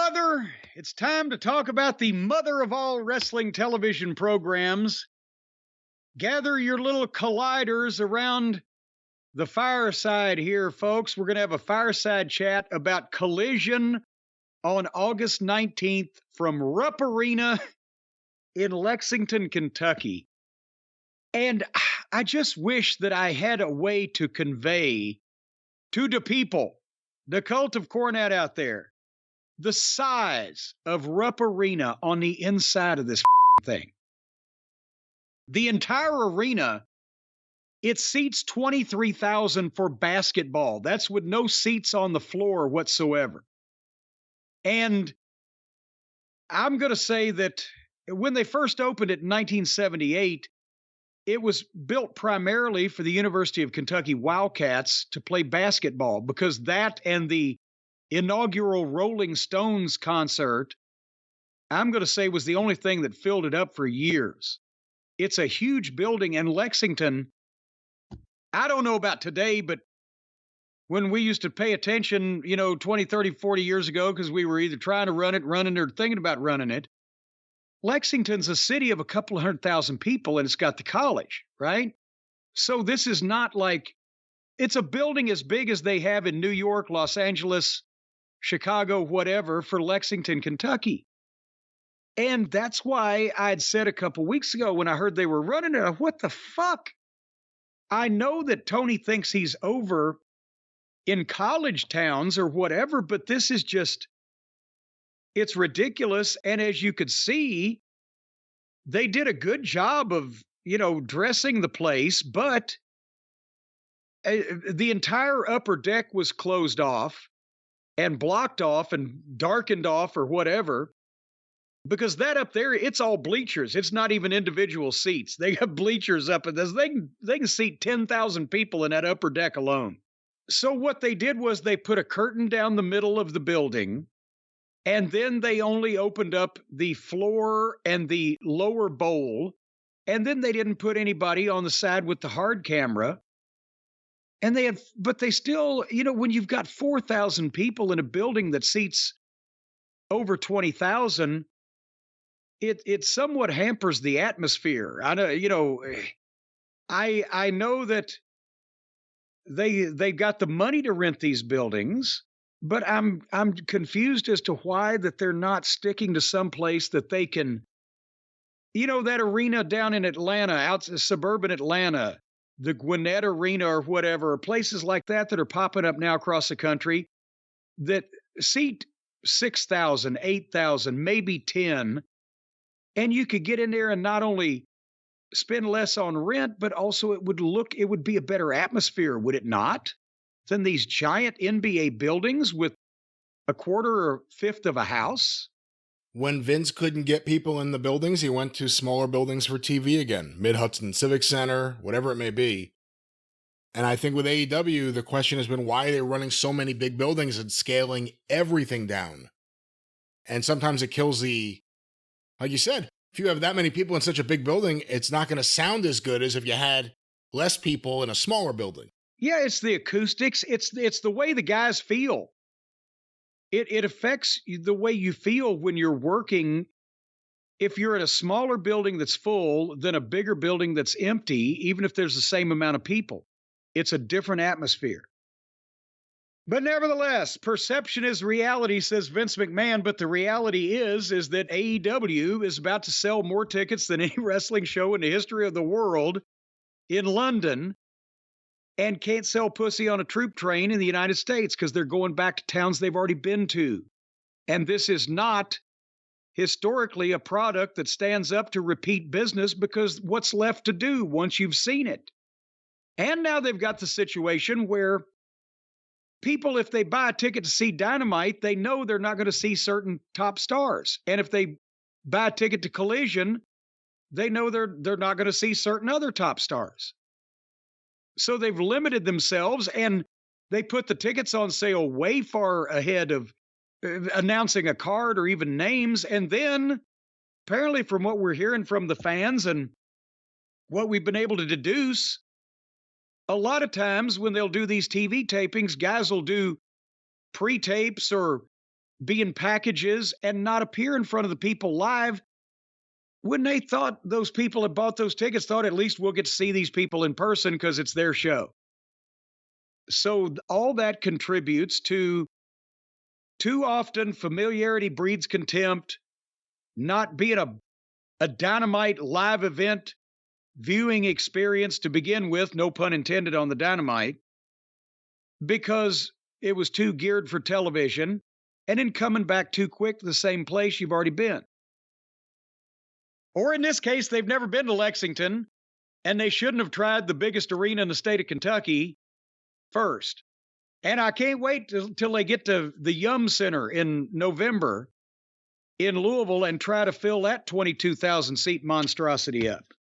brother. It's time to talk about the mother of all wrestling television programs. Gather your little colliders around the fireside here, folks. We're going to have a fireside chat about Collision on August 19th from Rupp Arena in Lexington, Kentucky. And I just wish that I had a way to convey to the people, the cult of Cornette out there, the size of Rupp Arena on the inside of this thing. The entire arena, it seats 23,000 for basketball. That's with no seats on the floor whatsoever. And I'm going to say that when they first opened it in 1978, it was built primarily for the University of Kentucky Wildcats to play basketball, because that and the inaugural Rolling Stones concert, I'm going to say, was the only thing that filled it up for years. It's a huge building, and Lexington, I don't know about today, but when we used to pay attention, 20, 30, 40 years ago, because we were either trying to running, or thinking about running it, Lexington's a city of a couple 100,000 people, and it's got the college, right? So this is not like, it's a building as big as they have in New York, Los Angeles, Chicago, whatever, for Lexington, Kentucky. And that's why I'd said a couple weeks ago when I heard they were running it, what the fuck? I know that Tony thinks he's over in college towns or whatever, but this is just, it's ridiculous. And as you could see, they did a good job of, dressing the place, but the entire upper deck was closed off and blocked off and darkened off or whatever, because that up there, it's all bleachers. It's not even individual seats. They have bleachers up in this. They can seat 10,000 people in that upper deck alone. So what they did was they put a curtain down the middle of the building, and then they only opened up the floor and the lower bowl, and then they didn't put anybody on the side with the hard camera. And but they still, when you've got 4,000 people in a building that seats over 20,000, it somewhat hampers the atmosphere. I know, I know that they got the money to rent these buildings, but I'm confused as to why that they're not sticking to some place that they can, that arena down in Atlanta, out suburban Atlanta, the Gwinnett Arena or whatever, places like that are popping up now across the country that seat 6,000, 8,000, maybe 10. And you could get in there and not only spend less on rent, but also it would be a better atmosphere, would it not? Than these giant NBA buildings with a quarter or fifth of a house. When Vince couldn't get people in the buildings, he went to smaller buildings for TV again. Mid-Hudson Civic Center, whatever it may be. And I think with AEW, the question has been why they're running so many big buildings and scaling everything down. And sometimes it kills like you said, if you have that many people in such a big building, it's not going to sound as good as if you had less people in a smaller building. Yeah, it's the acoustics. It's the way the guys feel. It affects the way you feel when you're working. If you're in a smaller building that's full than a bigger building that's empty, even if there's the same amount of people, it's a different atmosphere. But nevertheless, perception is reality, says Vince McMahon. But the reality is that AEW is about to sell more tickets than any wrestling show in the history of the world in London, and can't sell pussy on a troop train in the United States because they're going back to towns they've already been to. And this is not historically a product that stands up to repeat business, because what's left to do once you've seen it? And now they've got the situation where people, if they buy a ticket to see Dynamite, they know they're not going to see certain top stars. And if they buy a ticket to Collision, they know they're not going to see certain other top stars. So they've limited themselves, and they put the tickets on sale way far ahead of announcing a card or even names. And then, apparently from what we're hearing from the fans and what we've been able to deduce, a lot of times when they'll do these TV tapings, guys will do pre-tapes or be in packages and not appear in front of the people live when they thought those people that bought those tickets thought at least we'll get to see these people in person because it's their show. So all that contributes to too often familiarity breeds contempt, not being a Dynamite live event viewing experience to begin with, no pun intended on the Dynamite, because it was too geared for television, and then coming back too quick to the same place you've already been. Or in this case, they've never been to Lexington, and they shouldn't have tried the biggest arena in the state of Kentucky first. And I can't wait till they get to the Yum Center in November in Louisville and try to fill that 22,000 seat monstrosity up.